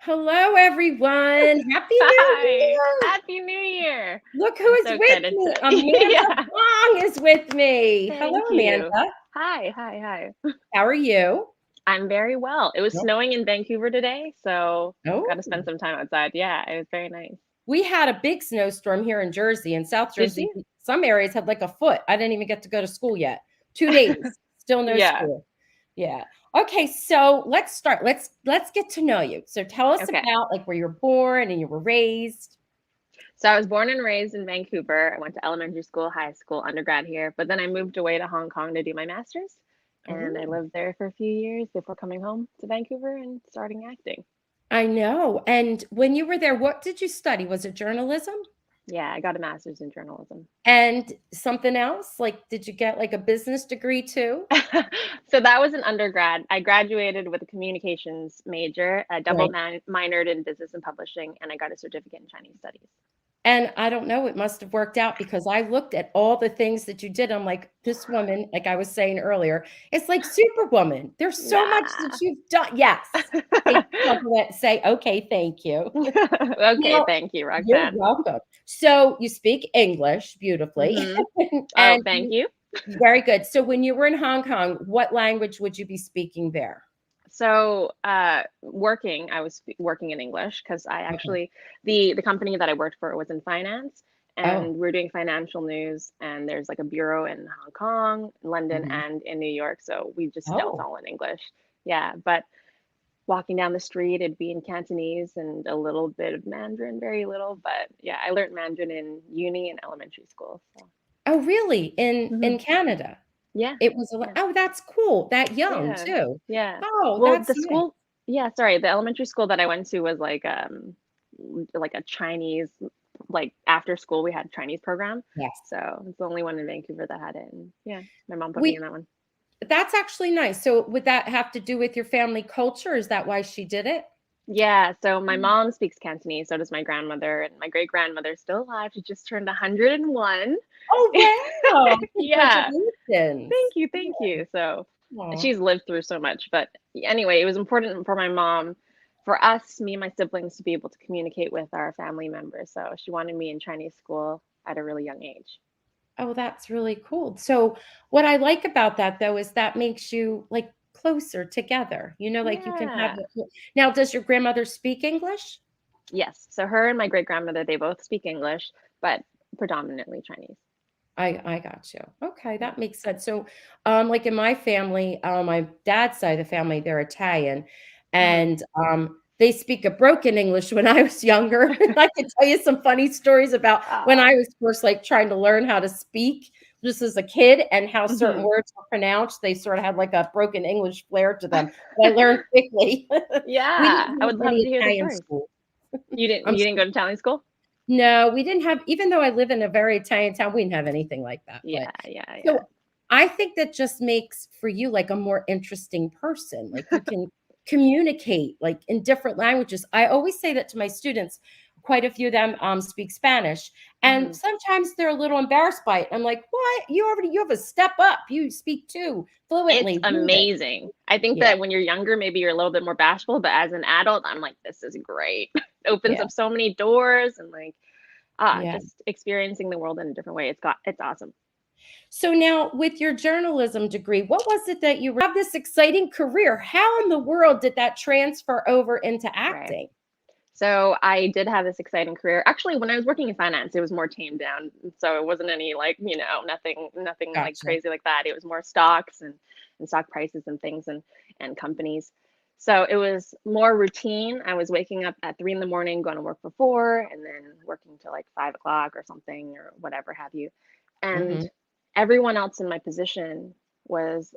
Hello, everyone. Happy New Hi, Year. Happy New Year. Look who I'm is so with excited me. to, Amanda yeah, Wong is with me. Hello, thank you. Amanda. Hi. How are you? I'm very well. It was Nope. snowing in Vancouver today, so got Oh, to spend some time outside. Yeah, it was very nice. we had a big snowstorm here in Jersey and South Did Jersey. you? Some areas had like a foot. I didn't even get to go to school yet. 2 days, still no Yeah, school. Yeah. Okay, so let's start. Let's get to know you. So tell us okay. about like where you're born and you were raised. So I was born and raised in Vancouver. I went to elementary school, high school, undergrad here, but then I moved away to Hong Kong to do my master's, and I Oh. lived there for a few years before coming home to Vancouver and starting acting. I know. And when you were there, what did you study? Was it journalism? Yeah, I got a master's in journalism. And something else? Like, did you get like a business degree too? So that was an undergrad. I graduated with a communications major, I double Right. minored in business and publishing, and I got a certificate in Chinese studies. And I don't know, it must have worked out because I looked at all the things that you did. I'm like, this woman, like I was saying earlier, it's like Superwoman. There's so much that Nah. you've done. Yes. They compliment, say, okay, thank you. Okay, Now, thank you, you're Roxanne. welcome. So you speak English beautifully. Hmm. Oh, And thank you. very good. So when you were in Hong Kong, what language would you be speaking there? So, working, I was working in English because I Okay. actually the company that I worked for was in finance, Oh. and we're doing financial news. And there's like a bureau in Hong Kong, London, Mhm. and in New York. So we just dealt Oh. all in English. Yeah, but walking down the street, it'd be in Cantonese and a little bit of Mandarin, very little. But yeah, I learned Mandarin in uni and elementary school. So Oh, really? In hmm Canada? yeah, It was a yeah, oh, that's cool. That young yeah, too. yeah. Oh, Well, that's the nice. school, yeah, sorry, the elementary school that I went to was like a Chinese, like after school we had a Chinese program. Yes. So it's the only one in Vancouver that had it. And yeah, my mom put me We in that one. that's actually nice. So would that have to do with your family culture? Is that why she did it? Yeah, so my Mm. mom speaks Cantonese, so does my grandmother, and my great grandmother's still alive. She just turned 101. Oh, wow. Yeah, Congratulations. thank you. So Aw. she's lived through so much, but anyway, it was important for my mom, for us, me and my siblings, to be able to communicate with our family members. So she wanted me in Chinese school at a really young age. Oh, that's really cool. So what I like about that though is that makes you like closer together. Like you can have Yeah. it. Now, does your grandmother speak English? Yes. So her and my great grandmother, they both speak English, but predominantly Chinese. I got you. Okay, Yeah. that makes sense. So, like in my family, my dad's side of the family, they're Italian, Hmm. and they speak a broken English when I was younger. I can tell you some funny stories about when I Oh. was first like trying to learn how to speak just as a kid and how certain Hmm. words were pronounced. They sort of had like a broken English flair to them. But I learned quickly. We Yeah. didn't I have would love any to hear the Italian stories. school. You I'm didn't go to Italian school? no, we didn't have even though I live in a very Italian town, we didn't have anything like that, Yeah, but yeah. so I think that just makes for you, like, a more interesting person, like, you can communicate, like, in different languages. I always say that to my students, quite a few of them, speak Spanish, and Hmm. sometimes they're a little embarrassed by it. I'm like, "What? You have a step up, you speak 2 It's fluently, do this." amazing. I think Yeah, that when you're younger, maybe you're a little bit more bashful, but as an adult, I'm like, this is great. Opens yeah, up so many doors and like yeah. just experiencing the world in a different way. It's awesome. So now with your journalism degree, what was it that you have this exciting career? How in the world did that transfer over into Right. acting? So I did have this exciting career. Actually, when I was working in finance, it was more tamed down. So it wasn't any like, nothing like Gotcha. crazy like that. It was more stocks and stock prices and things and companies. So it was more routine. I was waking up at 3 in the morning, going to work for 4, and then working till like 5 o'clock or something or whatever have you. And Mhm. everyone else in my position was,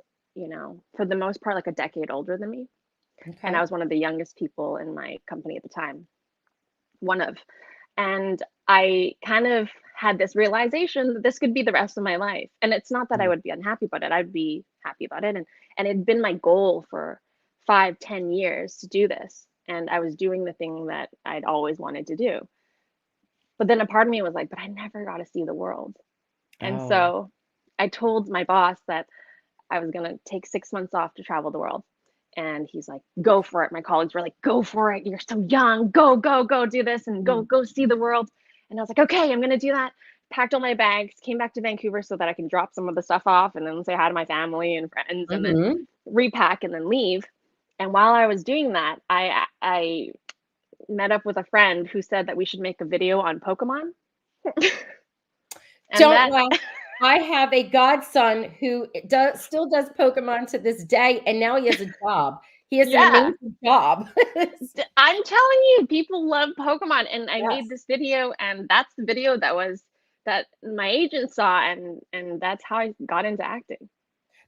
for the most part, like a decade older than me. And I Okay. was one of the youngest people in my company at the time, one of. And I kind of had this realization that this could be the rest of my life. And it's not that I Mm. would be unhappy about it. I'd be happy about it. And it'd been my goal for 5, 10 years to do this. And I was doing the thing that I'd always wanted to do. But then a part of me was like, but I never got to see the world. And Oh. so I told my boss that I was going to take 6 months off to travel the world. And he's like, go for it. My colleagues were like, go for it. You're so young. Go, go, go do this and go see the world. And I was like, okay, I'm going to do that. Packed all my bags, came back to Vancouver so that I can drop some of the stuff off and then say hi to my family and friends and then repack and then leave. And while I was doing that, I met up with a friend who said that we should make a video on Pokemon. Don't laugh. I have a godson who still does Pokemon to this day, and now he has a job. He has an amazing job. I'm telling you, people love Pokemon, and I made this video, and that's the video that my agent saw, and that's how I got into acting.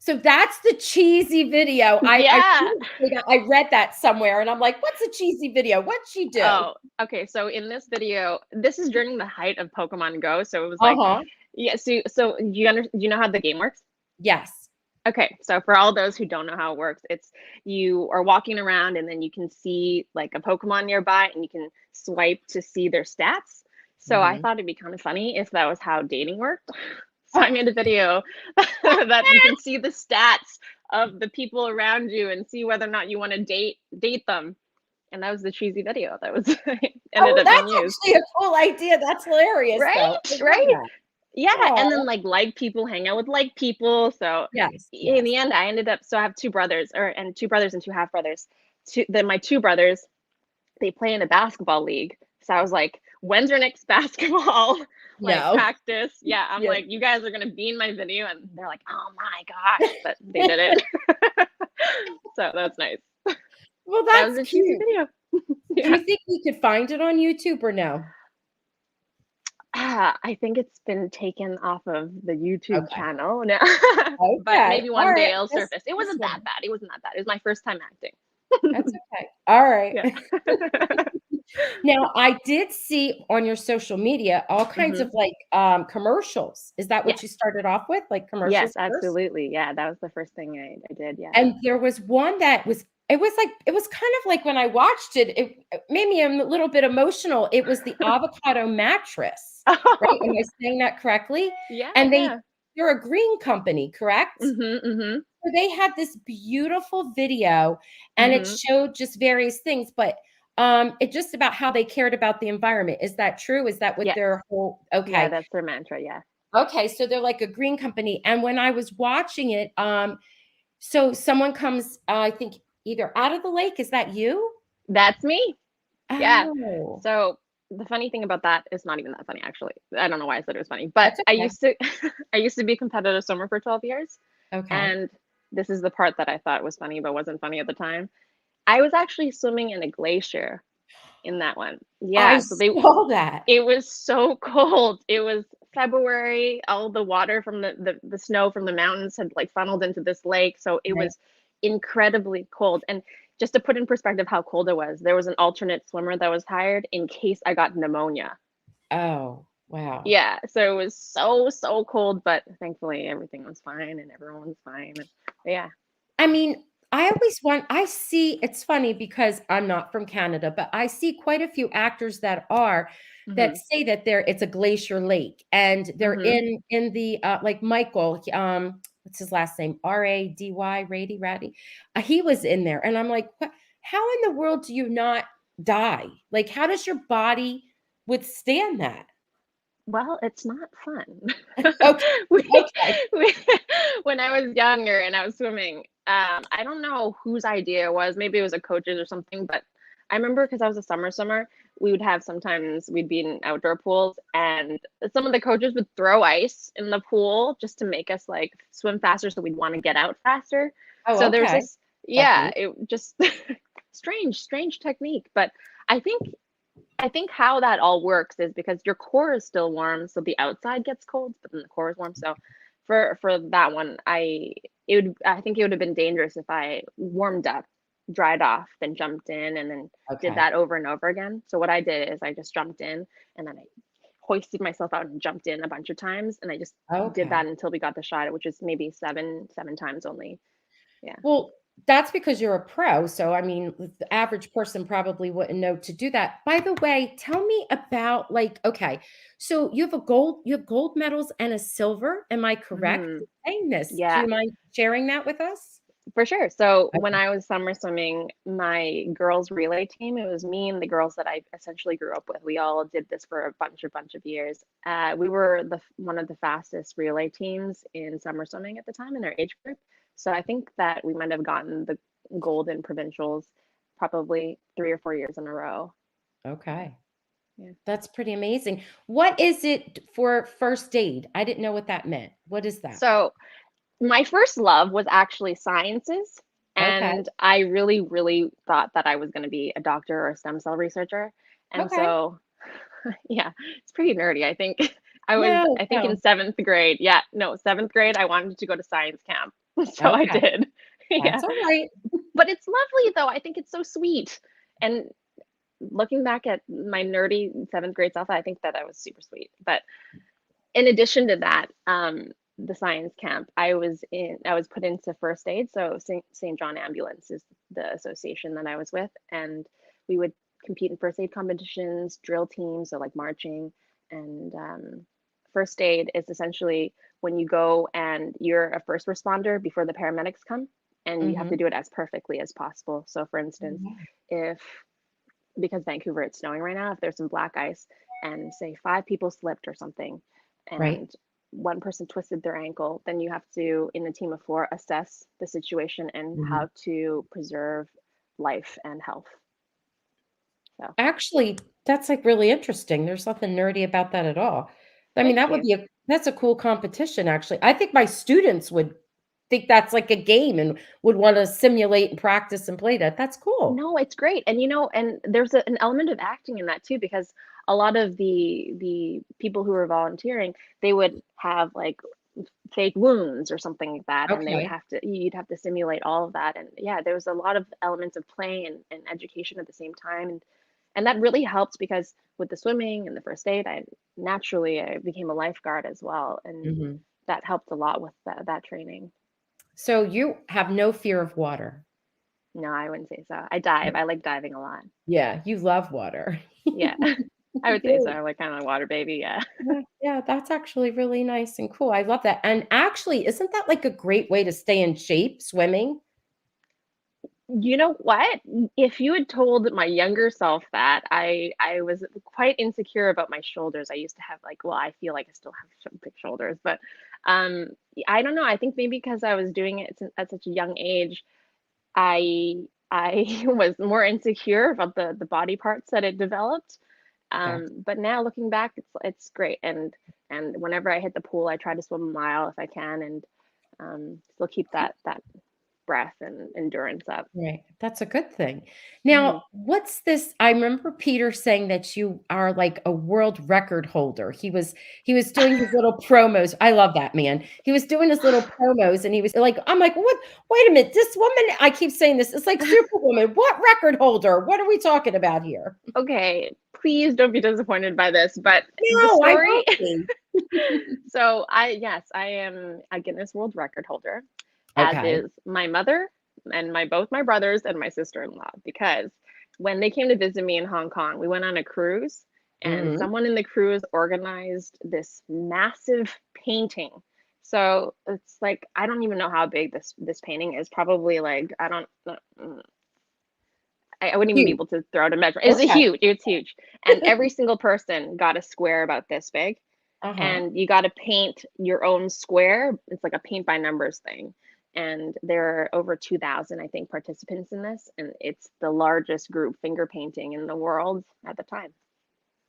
So that's the cheesy video. I read that somewhere, and I'm like, what's a cheesy video? What'd she do? Oh, okay. So in this video, this is during the height of Pokemon Go. So it was like, yeah. So do you know how the game works? Yes. Okay. So for all those who don't know how it works, it's you are walking around and then you can see like a Pokemon nearby and you can swipe to see their stats. So I thought it'd be kind of funny if that was how dating worked. So I made a video that you can see the stats of the people around you and see whether or not you want to date them. And that was the cheesy video that was ended up being used. That's actually a cool idea. That's hilarious, right? Right? Yeah. And then like people hang out with like people. So in the end, I ended up. So I have two brothers and two half brothers. My two brothers, they play in a basketball league. So I was like, when's your next basketball practice? Yeah, I'm like, you guys are gonna be in my video, and they're like, oh my gosh, but they did it. So that's nice. Well, that was a cheesy video. Do you think we could find it on YouTube or no? I think it's been taken off of the YouTube channel now, but maybe one day it'll surface. It wasn't that bad. It wasn't that bad. It was my first time acting. That's okay. All right. Now, I did see on your social media all kinds of like commercials. Is that what you started off with? Like commercials? Yes, absolutely. Yeah, that was the first thing I did. Yeah. And there was one that it was kind of like when I watched it, it made me a little bit emotional. It was the avocado mattress. Right? Am I saying that correctly? Yeah. And they're a green company, correct? So they had this beautiful video and it showed just various things, but it's just about how they cared about the environment. Is that true? Is that what their whole Yeah, that's their mantra. Yeah. Okay, so they're like a green company. And when I was watching it, so someone comes, I think either out of the lake. Is that you? That's me. Yeah. Oh. So the funny thing about that is not even that funny, actually. I don't know why I said it was funny, but I used to be a competitive swimmer for 12 years. Okay. And this is the part that I thought was funny, but wasn't funny at the time. I was actually swimming in a glacier in that one. Yeah. I saw that. It was so cold. It was February. All the water from the snow from the mountains had like funneled into this lake. So it was incredibly cold. And just to put in perspective how cold it was, there was an alternate swimmer that was hired in case I got pneumonia. Oh, wow. Yeah. So it was so cold, but thankfully everything was fine and everyone was fine. And, yeah. I mean, I see, it's funny because I'm not from Canada, but I see quite a few actors that say that it's a glacier lake and they're in the, like Michael, what's his last name? Rady, Ratty. He was in there. And I'm like, how in the world do you not die? Like, how does your body withstand that? Well, it's not fun. Okay. When I was younger and I was swimming, I don't know whose idea it was. Maybe it was a coach's or something, but I remember because I was a summer swimmer, we'd be in outdoor pools and some of the coaches would throw ice in the pool just to make us like swim faster so we'd want to get out faster. So there's this, it just strange technique. But I think how that all works is because your core is still warm, so the outside gets cold, but then the core is warm. So for that one, I think it would have been dangerous if I warmed up, dried off, then jumped in, and then did that over and over again. So what I did is I just jumped in, and then I hoisted myself out and jumped in a bunch of times, and I just did that until we got the shot, which is maybe seven times only. Yeah. Well, that's because you're a pro. So, I mean, the average person probably wouldn't know to do that. By the way, tell me about so you have gold medals and a silver. Am I correct in saying this? Yeah. Do you mind sharing that with us? For sure. So when I was summer swimming, my girls' relay team, it was me and the girls that I essentially grew up with. We all did this for a bunch of years. We were one of the fastest relay teams in summer swimming at the time in our age group. So I think that we might have gotten the gold in provincials probably 3 or 4 years in a row. Okay. Yeah. That's pretty amazing. What is it for first aid? I didn't know what that meant. What is that? So my first love was actually sciences, Okay. and I really, really thought that I was going to be a doctor or a stem cell researcher. And Okay. so, yeah, it's pretty nerdy. I think No, I think in no. seventh grade, yeah, no, seventh grade, I wanted to go to science camp. So I Okay. did. Yeah. That's all right. But it's lovely though. I think it's so sweet. And looking back at my nerdy seventh grade self, I think that I was super sweet. But in addition to that, the science camp, I was put into first aid. So St. John Ambulance is the association that I was with, and we would compete in first aid competitions, drill teams, so like marching, and first aid is essentially when you go and you're a first responder before the paramedics come, and you have Hmm. to do it as perfectly as possible. So, for instance, if because Vancouver it's snowing right now, if there's some black ice and say 5 people slipped or something Right. and one person twisted their ankle, then you have to, in a team of 4, assess the situation and Mhm. how to preserve life and health. So Actually, that's like really interesting. There's nothing nerdy about that at all. I mean, thank you. that's a cool competition, actually. I think my students would think that's like a game and would want to simulate and practice and play that. That's cool. No, it's great. And and there's an element of acting in that too, because a lot of the people who are volunteering, they would have like fake wounds or something like that, and Okay. you'd have to simulate all of that. And yeah, there was a lot of elements of play and education at the same time, and that really helped because with the swimming and the first aid, I became a lifeguard as well, and Mhm. that helped a lot with that training. So you have no fear of water. No, I wouldn't say so. I dive. I like diving a lot. Yeah, you love water. Yeah, I would say so. Good. I'm like kind of a water baby. Yeah. Yeah, yeah, that's actually really nice and cool. I love that. And actually, isn't that like a great way to stay in shape, swimming? You know what? If you had told my younger self that, I was quite insecure about my shoulders. I used to have like, well, I feel like I still have some big shoulders, but um, I don't know. I think maybe because I was doing it at such a young age, I was more insecure about the body parts that it developed. That's But now looking back, it's great. And whenever I hit the pool, I try to swim a mile if I can, and still keep that breath and endurance up. right. That's a good thing. Hmm. Now, what's this? I remember Peter saying that you are like a world record holder. He was doing his little promos. I love that man. He was doing his little promos and he was like, I'm like, what? Wait a minute. This woman, I keep saying this, it's like Superwoman. What record holder? What are we talking about here? Okay, please don't be disappointed by this, but the No, I story. won't be. So yes, I am a Guinness World Record holder, as Okay. is my mother and both my brothers and my sister-in-law, because when they came to visit me in Hong Kong, we went on a cruise and Mhm. someone in the cruise organized this massive painting. So it's like I don't even know how big this painting is. Probably like I don't I wouldn't even be Huge. able to throw out a measure. It's a Okay. huge, it's huge. And every single person got a square about this big. Uh-huh. And you got to paint your own square. It's like a paint by numbers thing. And there are over 2,000, I think, participants in this. And it's the largest group finger painting in the world at the time.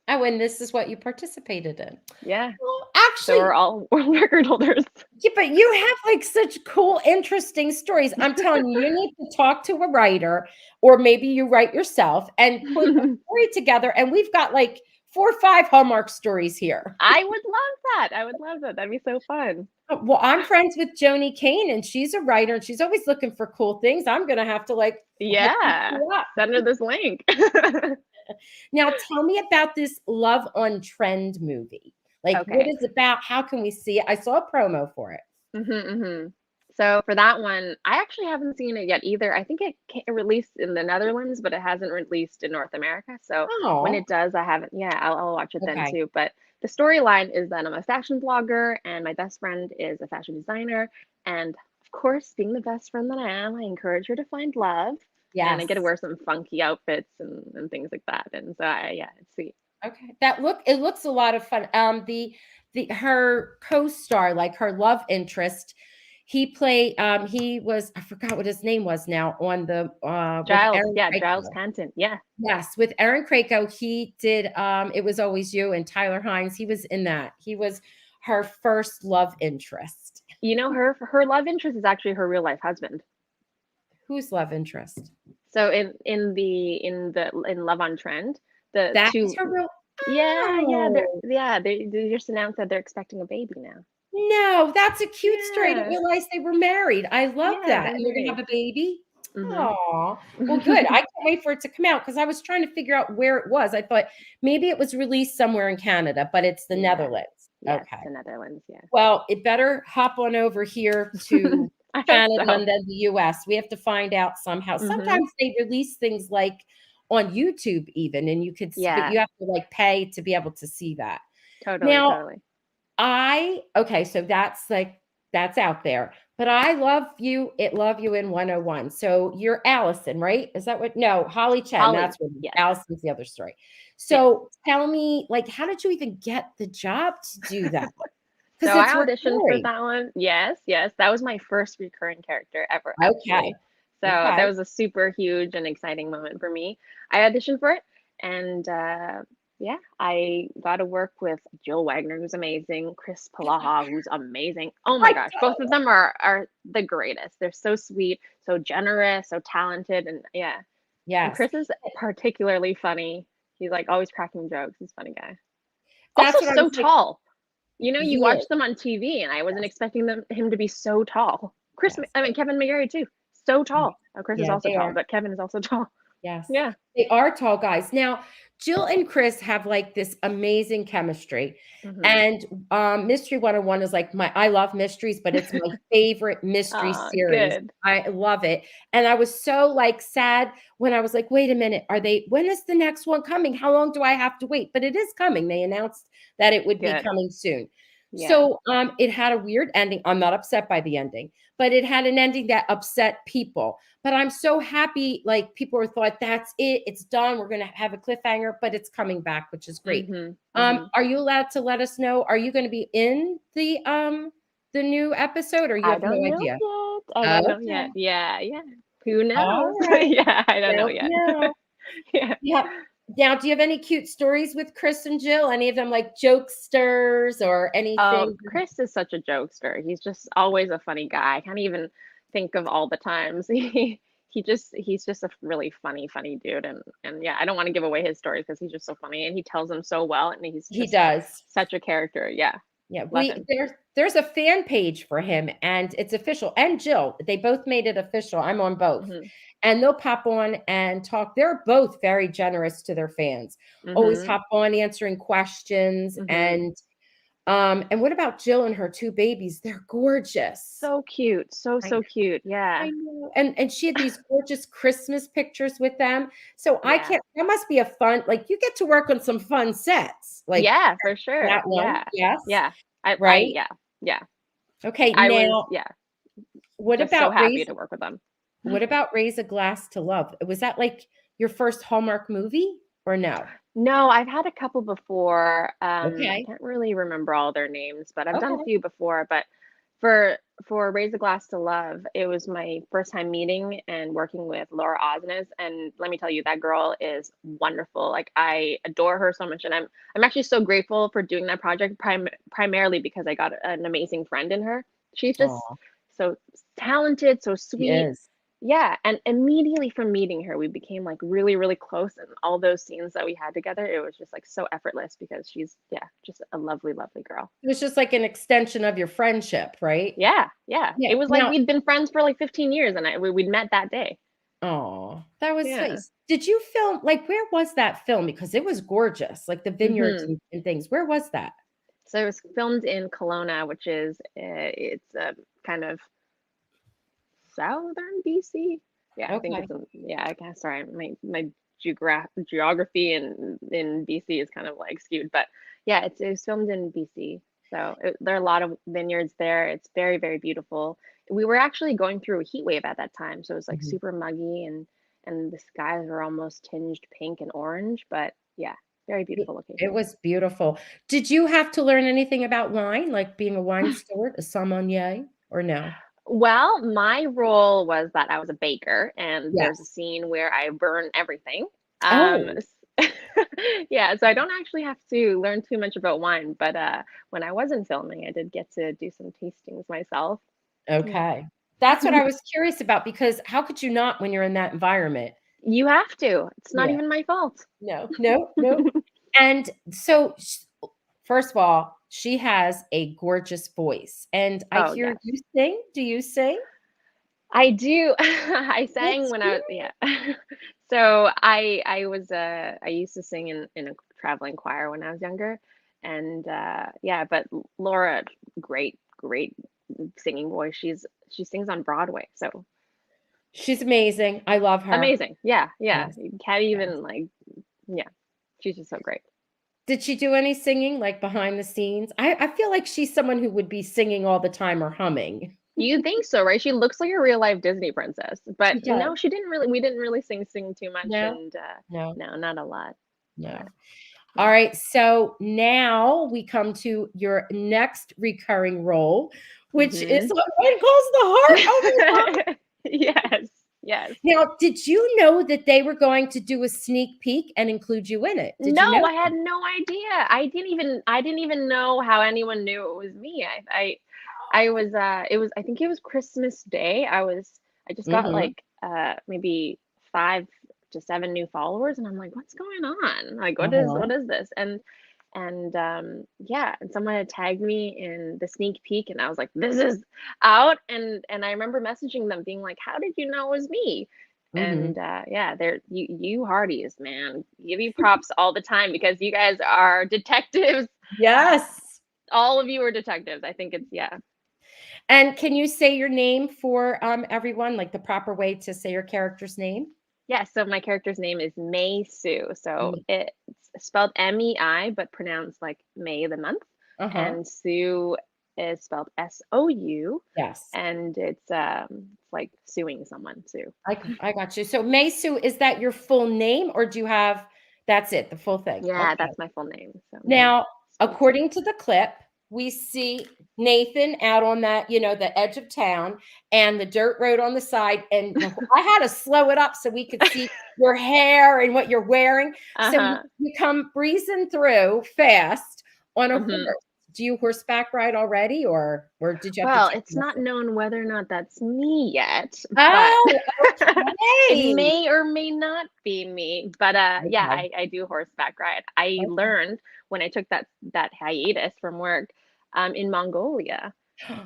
Oh, and this is what you participated in. Yeah. Well, So we're actually, all world record holders. yeah, but you have like such cool, interesting stories. I'm telling you, you need to talk to a writer, or maybe you write yourself and put a story together. And we've got like 4 or 5 Hallmark stories here. I would love that. I would love that. That'd be so fun. Well, I'm friends with Joni Kane, and she's a writer, and she's always looking for cool things. I'm gonna have to like hook Yeah. you up. Send her this link. Now, tell me about this Love on Trend movie. Like, what Okay. is it about? How can we see it? I saw a promo for it. Hmm. So for that one, I actually haven't seen it yet either. I think it released in the Netherlands, but it hasn't released in North America. So when Oh, it does, I haven't. Yeah, I'll watch it then okay. too. But the storyline is that I'm a fashion blogger, and my best friend is a fashion designer, and of course, being the best friend that I am, I encourage her to find love, and I get to Yes. wear some funky outfits and things like that. And so yeah, it's sweet. Okay. It looks a lot of fun. The her co-star, like her love interest, he was, I forgot what his name was now, on the with Giles, Aaron yeah, Giles Craig. Panton, yeah. Yes, with Aaron Craco, he did It Was Always You, and Tyler Hines. He was in that. He was her first love interest. You know, her love interest is actually her real life husband. Whose love interest? So in Love on Trend, the That is two, her real. Oh, they just announced that they're expecting a baby now. no, that's a cute story. I didn't Yeah, realize they were married. I love yeah, that. they're And they're gonna married. have a baby. Mm-hmm. Oh, well, good. I can't wait for it to come out because I was trying to figure out where it was. I thought maybe it was released somewhere in Canada, but it's the Yeah, Netherlands. yes, Okay. the Netherlands. Yeah, Well, it better hop on over here to I hope Canada so. and then the US. We have to find out somehow. Mm-hmm. Sometimes they release things like on YouTube even, and you could, but Yeah, you have to like pay to be able to see that. totally, Now, totally. okay, so that's like that's out there. But I love you in 101. So you're Allison, right? Is that what? No, Holly Chen. Holly, That's what yes, Allison's the other story. yes. So tell me, like, how did you even get the job to do that? So Because I it's auditioned for recurring. that one. Yes, yes. That was my first recurring character ever, Okay. actually. So that Okay. was a super huge and exciting moment for me. I auditioned for it, and yeah, I got to work with Jill Wagner, who's amazing, Chris Palaha, who's amazing. Oh my I gosh, both of them are the greatest. They're so sweet, so generous, so talented, and yeah. And yes. Chris is particularly funny. He's like always cracking jokes. He's a funny guy. Also That's what I so was like. tall. You know, you He watch is. them on TV, and I wasn't Yes. expecting him to be so tall. Yes. I mean Kevin McGarry too, so tall. Oh, Chris is Yeah, also they tall, are. but Kevin is also tall. Yes. Yeah. They are tall guys. Now, Jill and Chris have like this amazing chemistry. Hmm. And Mystery 101 is like I love mysteries, but it's my favorite mystery series. Good. I love it. And I was so like sad when I was like, wait a minute, when is the next one coming? How long do I have to wait? But it is coming. They announced that it would be Good. coming soon. Yeah. So it had a weird ending. I'm not upset by the ending, but it had an ending that upset people. But I'm so happy, like people are thought that's it, it's done. We're gonna have a cliffhanger, but it's coming back, which is great. Hmm. Hmm. Are you allowed to let us know? Are you going to be in the new episode, or you I have no don't know idea? yet. I don't know Okay. yet. Yeah. Yeah. Who All knows? right. Yeah. I don't know Don't yet. know. Yeah. Yeah. Now, do you have any cute stories with Chris and Jill? Any of them like jokesters or Oh, anything? Chris is such a jokester. He's just always a funny guy. I can't even think of all the times he's just a really funny dude. And yeah, I don't want to give away his stories because he's just so funny and he tells them so well and he's He just does. such a character. Yeah, Yeah, love him. there's a fan page for him and it's official. And Jill, they both made it official. I'm on both. Hmm. And they'll pop on and talk. They're both very generous to their fans. Always Hmm. hop on answering questions Hmm. and what about Jill and her two babies? They're gorgeous. So cute, I so cute. Yeah, I know. And she had these gorgeous Christmas pictures with them. So I yeah, can't that must be a fun, like you get to work on some fun sets. Like yeah, for sure. that one. Yeah, Yes. yeah. Right? Yeah, yeah. Okay, I was, now yeah, what just so about happy to work with them. Raise a Glass to Love? Was that like your first Hallmark movie or no? No, I've had a couple before. I Okay. can't really remember all their names, but I've done a Okay. few before. But for Raise a Glass to Love, it was my first time meeting and working with Laura Osnes. And let me tell you, that girl is wonderful. Like I adore her so much, and I'm actually so grateful for doing that project primarily because I got an amazing friend in her. She's just Oh, so talented, so she sweet. is. Yeah, and immediately from meeting her, we became like really, really close. And all those scenes that we had together, it was just like so effortless because she's, yeah, just a lovely, lovely girl. It was just like an extension of your friendship, right? Yeah, yeah. Yeah. It was like Now, we'd been friends for like 15 years and we'd met that day. oh, that was Yeah. nice. Did you film like where was that film? Because it was gorgeous, like the vineyards Hmm. and things. Where was that? So it was filmed in Kelowna, which is, it's a kind of southern BC. Yeah, I think Okay. it's yeah, I guess sorry, my geography in BC is kind of like skewed, but yeah, it was filmed in BC. So there are a lot of vineyards there. It's very, very beautiful. we were actually going through a heat wave at that time, so it was like Mhm. super muggy, and the skies were almost tinged pink and orange, but yeah, very beautiful It location. was beautiful. Did you have to learn anything about wine, like being a wine steward, a sommelier, or no? Well, my role was that I was a baker, and there's a Yes. scene where I burn everything. Oh, Yeah, so I don't actually have to learn too much about wine, but when I wasn't filming, I did get to do some tastings myself. Yeah. okay. That's what I was curious about because how could you not when you're in that environment? You have to. It's not Yeah. even my fault. No, no, no. And so, first of all, she has a gorgeous voice, and I Oh, hear yes. you sing. Do you sing? I do. I sang That's when good. yeah. So I used to sing in a traveling choir when I was younger, and yeah, but Laura, great singing voice. She sings on Broadway, so She's amazing. I love her. amazing. Yeah, yeah. Yes, You can't yes. even like yeah. She's just so great. Did she do any singing, like, behind the scenes? I feel like she's someone who would be singing all the time or humming. You think so, right? She looks like a real life Disney princess, but She does. no, she didn't really. We didn't really sing too much, No? and No, no, not a lot. no. But All yeah. right, so now we come to your next recurring role, which is Hmm. what one calls the heart. Oh my god. Yes, yes. Now, did you know that they were going to do a sneak peek and include you in it? Did you know No, I had that? no idea. I didn't even know how anyone knew it was me. I was it was I think it was Christmas Day. I just got Mhm, like maybe 5 to 7 new followers, and I'm like, what's going on? Like uh-huh. what is this? And yeah, and someone had tagged me in the sneak peek, and I was like, this is out. And I remember messaging them being like, how did you know it was me? Mhm. And yeah, they're you Hardys, man. Give you props all the time because you guys are detectives. Yes. All of you are detectives. I think it's yeah. And can you say your name for, everyone, like the proper way to say your character's name? Yeah, so my character's name is Mei Sou. So Me. it's spelled Mei, but pronounced like May the month. Uh-huh. And Sue is spelled Sou, Yes. and it's like suing someone, Sue. I got you. So, Mei Sou, is that your full name, or do you have that's it, the full thing? Yeah, Okay. that's my full name. So Mei Now, Sou. according to the clip, we see Nathan out on that, the edge of town and the dirt road on the side. And I had to slow it up so we could see your hair and what you're wearing. So Uh-huh. you come breezing through fast on a Hmm. horse. Do you horseback ride already, or did you have to Well, take it's not lessons? known whether or not that's me yet, but Oh, it okay. may or may not be me. But yeah, Okay. I do horseback ride. I learned when I took that hiatus from work in Mongolia. Okay.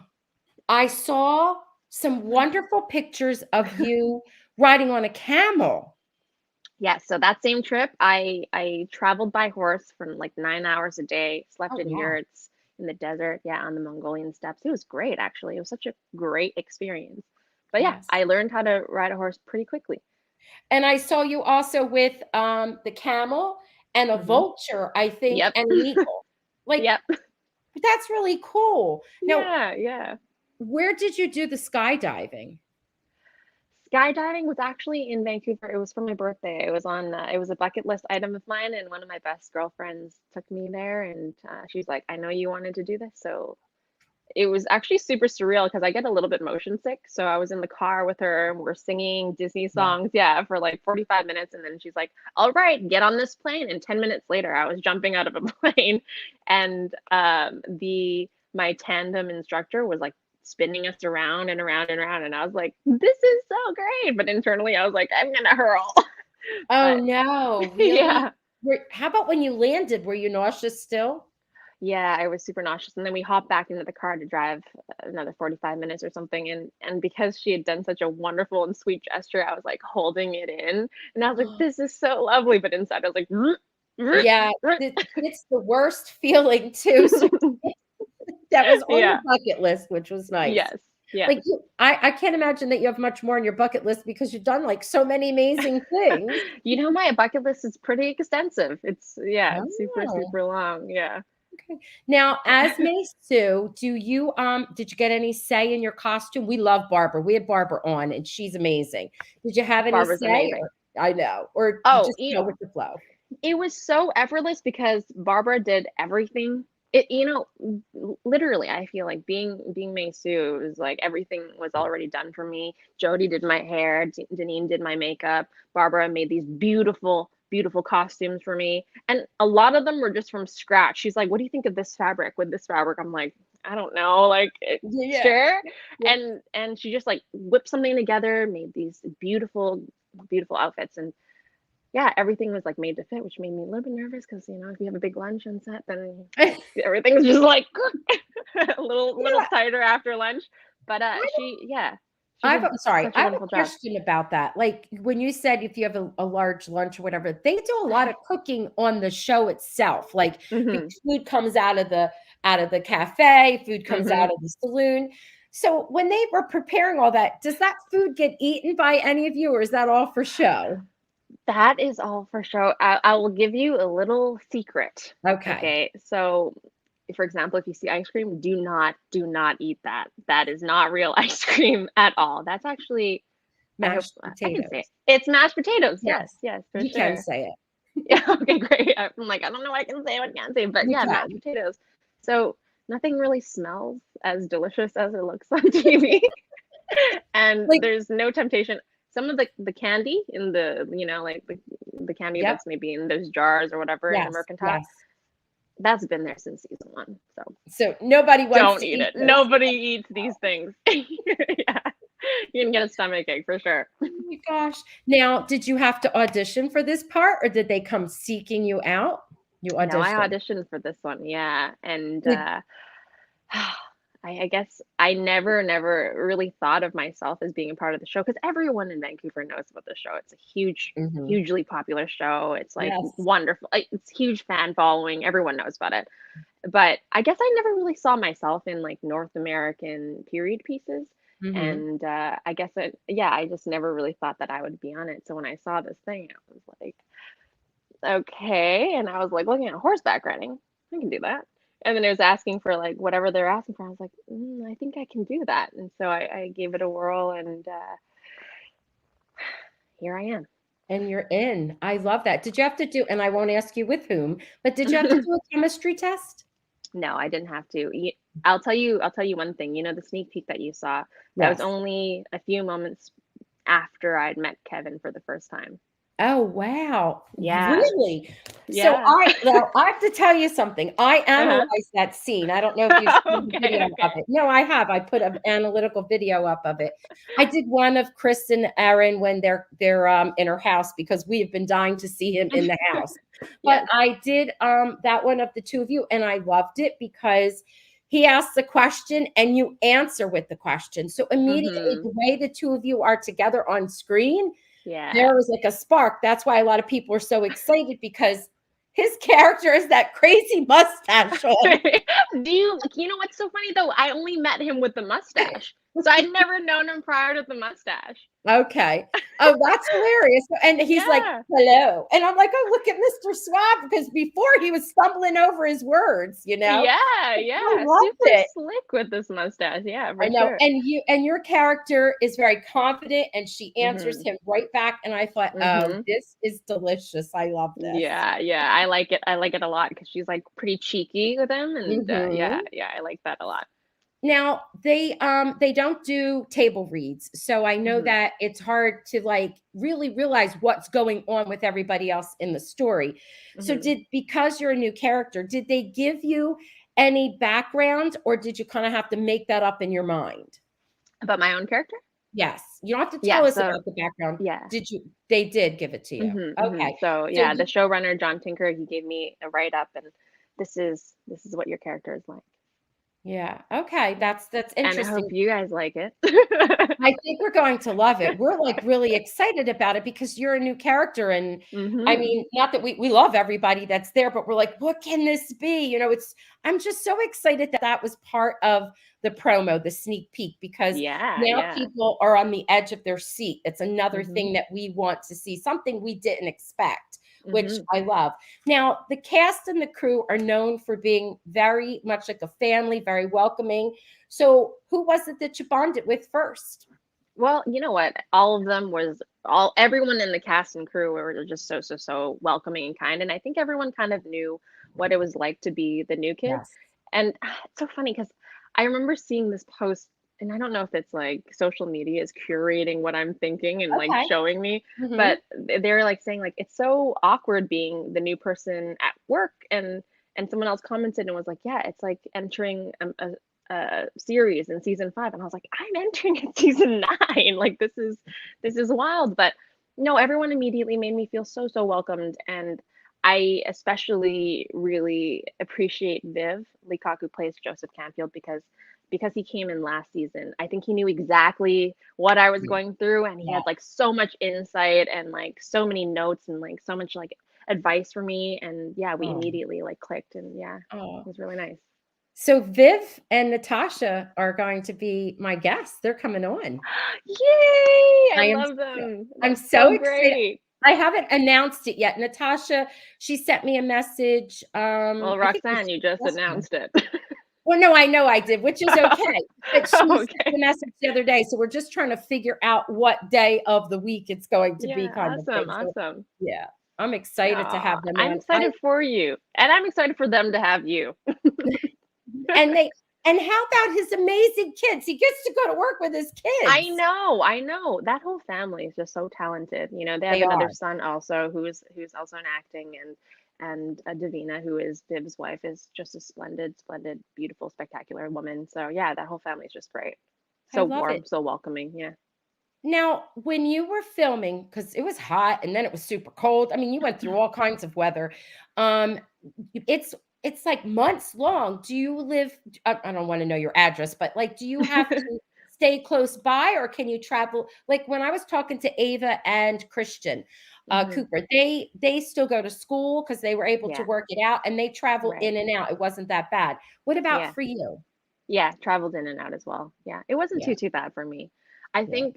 I saw some wonderful pictures of you riding on a camel. Yeah, so that same trip, I traveled by horse for like 9 hours a day, slept Oh, in wow. yurts in the desert, yeah, on the Mongolian steppes. It was great, actually. It was such a great experience. But yeah, Yes. I learned how to ride a horse pretty quickly. And I saw you also with, the camel and a Hmm. vulture, I think, Yep. and an eagle. Like, Yep. that's really cool. Now, Yeah, yeah. where did you do the skydiving? Skydiving was actually in Vancouver. It was for my birthday. It was a bucket list item of mine, and one of my best girlfriends took me there, and she's like, "I know you wanted to do this." So it was actually super surreal because I get a little bit motion sick. So I was in the car with her, and we're singing Disney Yeah. songs, yeah, for like 45 minutes, and then she's like, "All right, get on this plane." And 10 minutes later, I was jumping out of a plane, and the my tandem instructor was like spinning us around and around and around, and I was like, "This is so great!" But internally, I was like, "I'm gonna hurl." Oh, But no, really? yeah. How about when you landed? Were you nauseous still? Yeah, I was super nauseous, and then we hopped back into the car to drive another 45 minutes or something, and because she had done such a wonderful and sweet gesture, I was, like, holding it in, and I was like, "This is so lovely," but inside I was like, Yeah, it's the worst feeling too, so that was on your Yeah. bucket list, which was nice. Yes. Like, Yes. I can't imagine that you have much more on your bucket list because you've done, like, so many amazing things. You know, my bucket list is pretty extensive. It's yeah, it's super, Oh, super long, yeah. Okay. Now, as Mei Sou, did you get any say in your costume? We love Barbara. We had Barbara on, and she's amazing. Did you have any Barbara's say? amazing. I know, or you Oh, just go with the flow? it was so effortless because Barbara did everything. Literally, I feel like being Mei Soo is like everything was already done for me. Jody did my hair, Deneen did my makeup, Barbara made these beautiful, beautiful costumes for me, and a lot of them were just from scratch. She's like, "What do you think of this fabric with this fabric?" I'm like, "I don't know, like, Yeah. sure." Yeah. And she just like whipped something together, made these beautiful, beautiful outfits, and yeah, everything was like made to fit, which made me a little bit nervous because if you have a big lunch on set, then everything's just like a little Yeah. tighter after lunch. But she did Sorry, such I a have a wonderful job. question about that. Like when you said if you have a large lunch or whatever, they do a lot of cooking on the show itself. Like Hmm. because food comes out of the cafe, food comes Hmm. out of the saloon. So when they were preparing all that, does that food get eaten by any of you, or is that all for show? That is all for show. I will give you a little secret. Okay. Okay, so for example, if you see ice cream, do not eat that. That is not real ice cream at all. That's actually, I hope Mashed I can say it. potatoes. It's mashed potatoes. Yes, Yes, yes, for you can sure. say it. Yeah, okay, great. I'm like, I don't know what I can say, what I can't say, but You yeah, mashed can. potatoes. So nothing really smells as delicious as it looks on TV. And Like, there's no temptation. Some of the candy in like the candy yep, that's maybe in those jars or whatever in the yes, mercantile, yes. that's been there since season one. So So nobody wants don't to eat eat it. those. Nobody eats these things. Yeah. You can get a stomach ache for sure. Oh my gosh. Now, did you have to audition for this part or did they come seeking you out? You No, I auditioned. auditioned for this one, yeah. And Did I guess I never really thought of myself as being a part of the show because everyone in Vancouver knows about the show. It's a Mhm. hugely popular show. It's like Yes. wonderful. Like, it's huge fan following. Everyone knows about it. But I guess I never really saw myself in like North American period pieces. Mhm. And I guess I just never really thought that I would be on it. So when I saw this thing, I was like, okay. And I was like looking at horseback riding. I can do that. And then it was asking for like whatever they're asking for. I was like, I think I can do that. And so I gave it a whirl, and here I am. And you're in. I love that. Did you have to do, and I won't ask you with whom, but did you have to do a chemistry test? No, I didn't have to. I'll tell you one thing. The sneak peek that you saw, that was Yes. only a few moments after I'd met Kevin for the first time. Oh, wow. Yeah. Really? So Yeah. I have to tell you something. I Uh-huh. analyzed that scene. I don't know if you've seen the Okay, video of okay. it. No, I have. I put an analytical video up of it. I did one of Chris and Erin when they're in her house because we have been dying to see him in the house. But Yes. I did that one of the two of you, and I loved it because he asks the question and you answer with the question. So immediately Mm-hmm. the way the two of you are together on screen, Yeah. there was like a spark. That's why a lot of people are so excited because his character is that crazy mustache on. You know what's so funny though? I only met him with the mustache. So I'd never known him prior to the mustache. Okay. Oh, that's hilarious. And he's like, Yeah. hello. And I'm like, oh, look at Mr. Swab because before he was stumbling over his words, you know? Yeah, I yeah. loved Super it. slick with this mustache. Yeah, I for know. sure. And your character is very confident and she answers Mhm. him right back. And I thought, oh, Mhm. this is delicious. I love this. Yeah, yeah. I like it. I like it a lot because she's like pretty cheeky with him, and yeah, Hmm. yeah. I like that a lot. Now, they don't do table reads, so I know Mhm. that it's hard to, like, really realize what's going on with everybody else in the story. So Mhm. because you're a new character, did they give you any background, or did you kinda have to make that up in your mind? About my own character? Yes, you don't have to Yeah. tell us So about the background. yeah. Did you They did give it to you. Mhm. Mhm. Okay. So So yeah, the you showrunner John Tinker, he gave me a write up, and this is what your character is like. Yeah, okay, that's And I hope interesting. you guys like it. I think we're going to love it. We're, like, really excited about it because you're a new character, and, I Mhm. mean, not that we love everybody that's there, but we're like, "What can this be?" It's I'm just so excited that that was part of the promo, the sneak peek, because Yeah, now yeah. people are on the edge of their seat. It's another Mhm. thing that we want to see, something we didn't expect which Hmm. I love. Now, the cast and the crew are known for being very much like a family, very welcoming. So, who was it that you bonded with first? Well, you know what? All of them was all everyone in the cast and crew were just so welcoming and kind. And I think everyone kind of knew what it was like to be the new kid. Yes. And it's so funny because I remember seeing this post, and I don't know if it's like social media is curating what I'm thinking and like Okay. showing me, Hmm. but they were like saying like it's so awkward being the new person at work, and someone else commented and was like, yeah, it's like entering series in season 5, and I was like, I'm entering in season 9. Like this is wild. But no, everyone immediately made me feel so welcomed, and I especially really appreciate Viv Leacock, who plays Joseph Canfield, because he came in last season. I think he knew exactly what I was Yeah. going through, and he Yeah. had like so much insight and like so many notes and like so much like advice for me. And yeah, we Oh, immediately like clicked, and yeah, it oh. was really nice. So Viv and Natasha are going to be my guests. They're coming on. Yay! I I am love them. I'm That's so so excited. great. I haven't announced it yet. Natasha, she sent me a message. Well, I think it Roxanne, was you just yesterday. announced it. Well, no, I know I did, which is okay. But she sent me Okay. a message the other day, so we're just trying to figure out what day of the week it's going to be, Yeah, kind of awesome, thing. So, awesome. yeah, I'm excited to Aw, have them I'm on. I excited for you, and I'm excited for them to have you. and they and how about his amazing kids? He gets to go to work with his I kids. know, I know. That whole family is just so talented. You know, they have They another are. son also who's also in acting, and Davina, who is Viv's wife, is just a splendid, beautiful, spectacular woman. So yeah, that whole family is just great. I So love warm, it. so welcoming. Yeah. Now, when you were filming, because it was hot and then it was super cold. I mean, you went through all kinds of weather. Um, it's it's like months long. Do you live? I don't want to know your address, but like, do you have to stay close by, or can you travel? Like when I was talking to Ava and Christian Hmm. Cooper, they still go to school because they were able to Yeah. work it out, and they travel Right. in and out. It wasn't that bad. What about Yeah. for you? Yeah, traveled in and out as well. Yeah, it wasn't Yeah, too bad for me. I yeah, think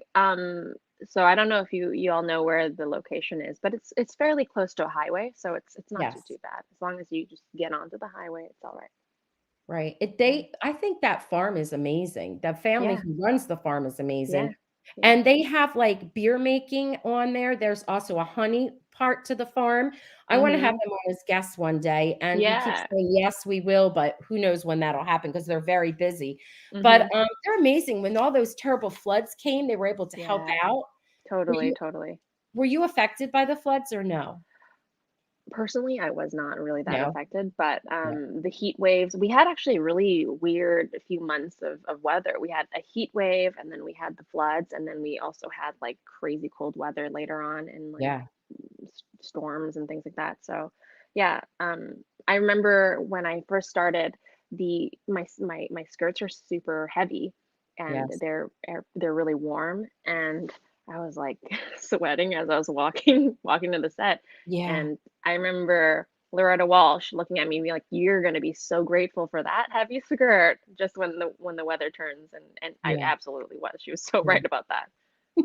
so I don't know if you all know where the location is, but it's fairly close to a highway, so it's not too yes. bad. As long as you just get onto the highway, it's all right. Right. Yeah. I think that farm is amazing. The family Yeah. who runs the farm is Yeah. amazing. Yeah. And they have like beer making on there. There's also a honey part to the farm. I want to have Mhm. them on as guests one day. And we keep Yeah. saying, yes, we will, but who knows when that'll happen because they're very busy. But Mhm. they're amazing. When all those terrible floods came, they were able to help Yeah. out. Were Totally, you totally. were you affected by the floods or no? Personally, I was not really that No. affected, but Yeah. the heat waves, we had actually a really weird few months of weather. We had a heat wave, and then we had the floods, and then we also had like crazy cold weather later on, and like Yeah. storms and things like that. So, yeah, I remember when I first started, my skirts are super heavy, and Yes. they're really warm, and I was like sweating as I was walking to the set, Yeah. and I remember Loretta Walsh looking at me and be like, "You're gonna be so grateful for that heavy skirt just when the weather turns," and I Yeah. absolutely was. She was so Yeah. right about that.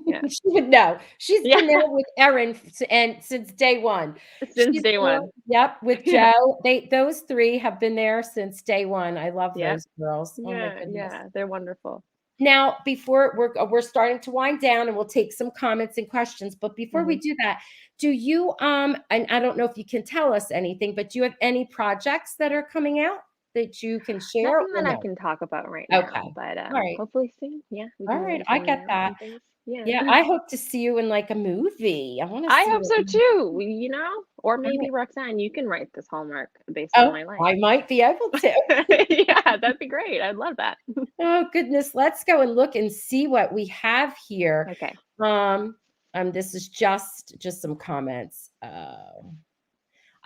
Yeah, She would know. She's yeah, been there with Erin and since day one. since She's day there, one. yep, with Yeah, Joe. Those 3 have been there since day one. I love yeah, those girls. Oh my yeah, goodness. yeah. They're wonderful. Now, before we're starting to wind down and we'll take some comments and questions, but before we Hmm. do that, do you and I don't know if you can tell us anything, but do you have any projects that are coming out that you can share Nothing or that I no? can talk about right Okay. now, but All right. hopefully soon. Yeah, we All can right. maybe I hang get out that. and things. Yeah. Yeah, I hope to see you in like a movie. I want to I see hope you so in. too, you know? Or All right. maybe Roxanne, you can write this Hallmark based on Oh, my life. I might be able to. Yeah, that'd be great. I'd love that. Oh, goodness. Let's go and look and see what we have here. Okay. Um, this is just some comments.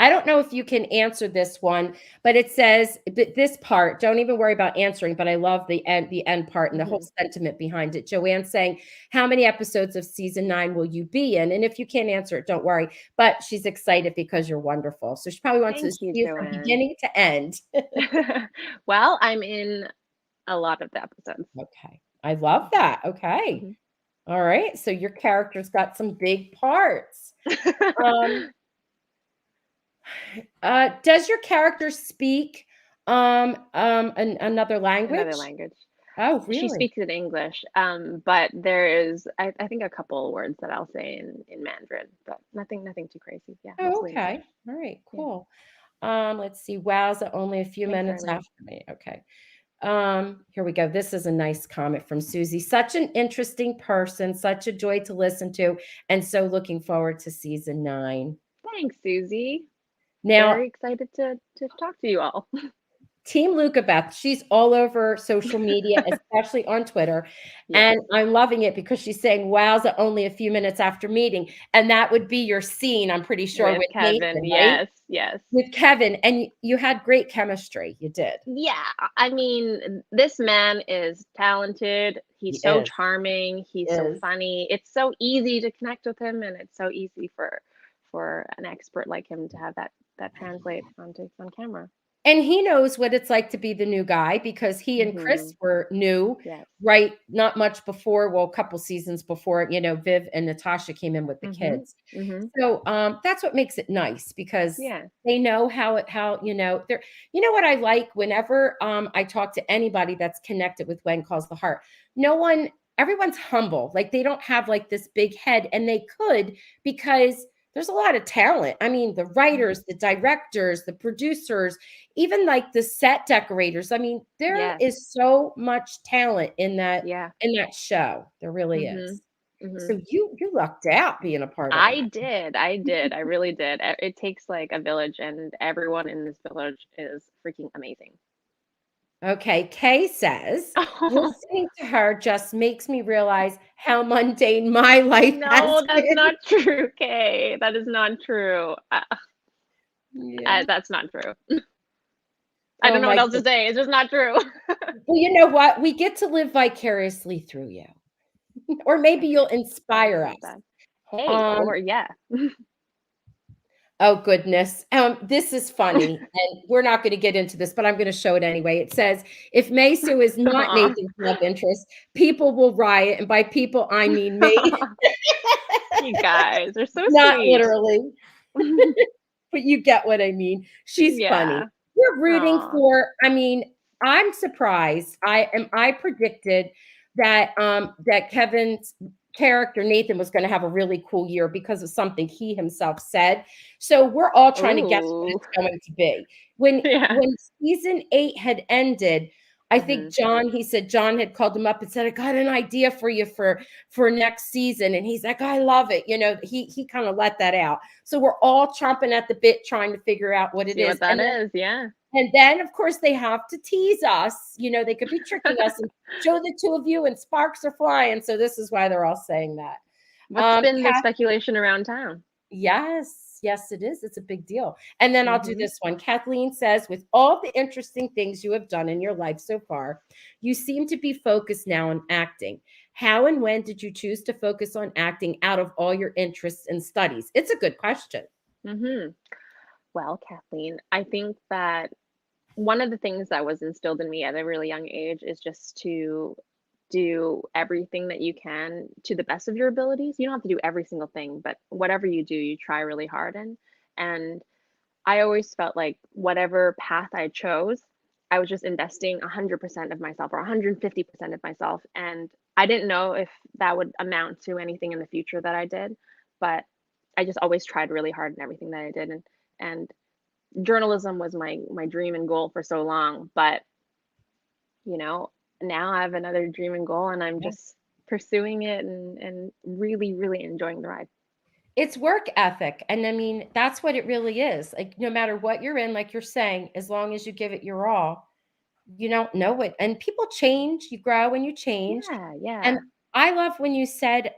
I don't know if you can answer this one, but it says this part, don't even worry about answering, but I love the end part and the whole Hmm. sentiment behind it. Joanne saying, how many episodes of season 9 will you be in? And if you can't answer it, don't worry. But she's excited because you're wonderful. So she probably wants to Thank see you, you from Joanne. beginning to end. Well, I'm in a lot of the episodes. Okay. I love that. Okay. Hmm. All right. So your character's got some big parts. Um, Does your character speak another Another language? language. Oh, She really? speaks in English, but there is, I think, a couple words that I'll say in Mandarin, but nothing too crazy. Yeah, Oh, mostly okay. English. All right, Yeah. cool. Let's see. Wowza, only a few Thanks, minutes Arlene. after me. Okay. Here we go. This is a nice comment from Susie. Such an interesting person, such a joy to listen to, and so looking forward to season 9. Thanks, Susie. Now, Very excited to talk to you all. Team Luca Beth, she's all over social media, especially on Twitter. Yes, And I'm loving it because she's saying, wowza, only a few minutes after meeting. And that would be your scene, I'm pretty sure, with with Kevin. Nathan, right? Yes, yes. With Kevin. And you had great chemistry. You did. Yeah, I mean, this man is talented. He He's so is. charming. He's so Is. funny. It's so easy to connect with him, and it's so easy for an expert like him to have that translate onto on camera. And he knows what it's like to be the new guy because he and Mm-hmm. Chris were new, Yes. right? Not much before, well, a couple seasons before, Viv and Natasha came in with the Mm-hmm. kids. Mm-hmm. So that's what makes it nice because Yeah. they know how they're what I like whenever I talk to anybody that's connected with When Calls the Heart. Everyone's humble. Like they don't have like this big head, and they could because there's a lot of talent. I mean, the writers, the directors, the producers, even like the set decorators. I mean, there Yes. is so much talent Yeah. in that show. There really Mm-hmm. is. Mm-hmm. So you lucked out being a part of I that. did. I did. I really did. It takes like a village, and everyone in this village is freaking amazing. Okay, Kay says, listening to her just makes me realize how mundane my life has No, that's been. not true, Kay. That is not true. Yeah. That's not true. I Oh don't know what my else to goodness. say. It's just not true. Well, you know what? We get to live vicariously through you. Or maybe you'll I inspire believe us. that. Hey, Um, or yeah. oh goodness. This is funny, and we're not going to get into this, but I'm going to show it anyway. It says, if Mei Sou is not Aw. Nathan's love interest, people will riot. And by people, I mean me. You guys are so Not sweet. literally, but you get what I mean. She's funny. Yeah. We're rooting Aw. for, I mean, I'm surprised. I predicted that Kevin's character Nathan was going to have a really cool year because of something he himself said. So we're all trying to guess what Ooh. it's going to be. When Yeah. when season 8 had ended, I think Hmm. he said John had called him up and said, I got an idea for you for next season. And he's like, I love it. He kind of let that out. So we're all chomping at the bit trying to figure out what it See is. what that is. Yeah. And then, of course, they have to tease us. They could be tricking us and show the two of you, and sparks are flying. So this is why they're all saying that. What's been the Kath, speculation around town? yes, it is. It's a big deal. And then I'll do Hmm. this one. Kathleen says, with all the interesting things you have done in your life so far, you seem to be focused now on acting. How and when did you choose to focus on acting out of all your interests and studies? It's a good question. Hmm. Well, Kathleen, I think that one of the things that was instilled in me at a really young age is just to do everything that you can to the best of your abilities. You don't have to do every single thing, but whatever you do, you try really hard in. And I always felt like whatever path I chose, I was just investing 100% of myself or 150% of myself. And I didn't know if that would amount to anything in the future that I did, but I just always tried really hard in everything that I did. And journalism was my dream and goal for so long, but you know, now I have another dream and goal, and I'm Yeah. just pursuing it and really, really enjoying the ride. It's work ethic. And I mean, that's what it really is. Like, no matter what you're in, like you're saying, as long as you give it your all, you don't know it. And people change, you grow and you change. Yeah, And yeah. I love when you said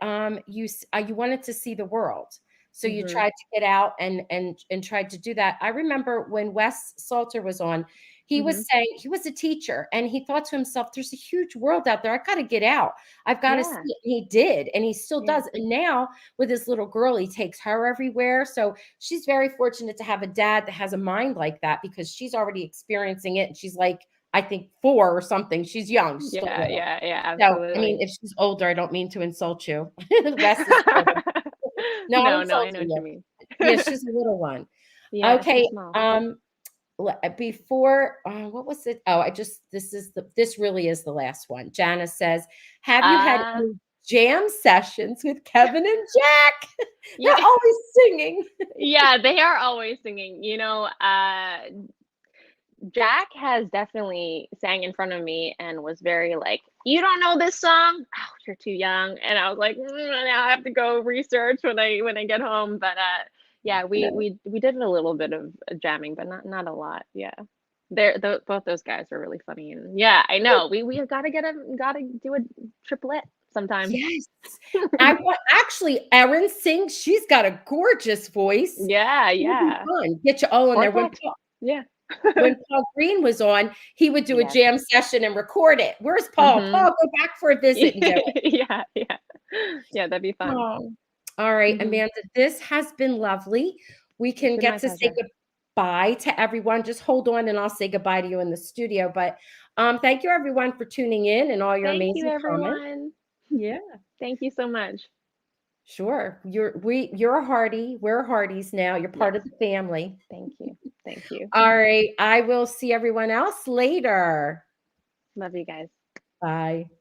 you wanted to see the world. So you Mhm. tried to get out and tried to do that. I remember when Wes Salter was on, he Mhm. was saying he was a teacher and he thought to himself, there's a huge world out there. I got to get out. I've got to see Yeah. it. And he did, and he still Yeah. does. And now with his little girl, he takes her everywhere. So she's very fortunate to have a dad that has a mind like that because she's already experiencing it. And she's like, I think 4 or something. She's young. She's still Yeah, little. yeah, yeah, So, I mean, absolutely. if she's older, I don't mean to insult you. Wes is older. Not No, no, I know insulting what you you. mean. Yeah, she's a little one. Yeah, so Okay, small. before what was it? Oh, this really is the last one. Janice says, "Have you had Uh, any jam sessions with Kevin and Jack?" yeah, They're always singing. yeah, they are always singing. Jack has definitely sang in front of me and was very like, "You don't know this song? Oh, you're too young." And I was like, "Now I have to go research when I get home." But yeah, we No. we did a little bit of jamming, but not a lot. Yeah, both those guys were really funny, and yeah, I know we gotta do a triplet sometime. Yes. I want actually, Erin sings. She's got a gorgeous voice. Yeah, It'll be yeah, fun. Get you all in there. quartet. Yeah, When Paul Green was on, he would do a yes. jam session and record it. Where's Paul? Mm-hmm. Paul, go back for a visit and do it. Yeah, yeah, yeah. That'd be fun. Oh. All right, Hmm. Amanda, this has been lovely. We It's can been get my to say pleasure. goodbye to everyone. Just hold on and I'll say goodbye to you in the studio. But thank you everyone for tuning in and all your Thank you, amazing comments. everyone. Yeah, Thank you so much. sure. You're a Hardy. We're Hardys now. You're Yes. part of the family. Thank you. Thank you. All right. I will see everyone else later. Love you guys. Bye.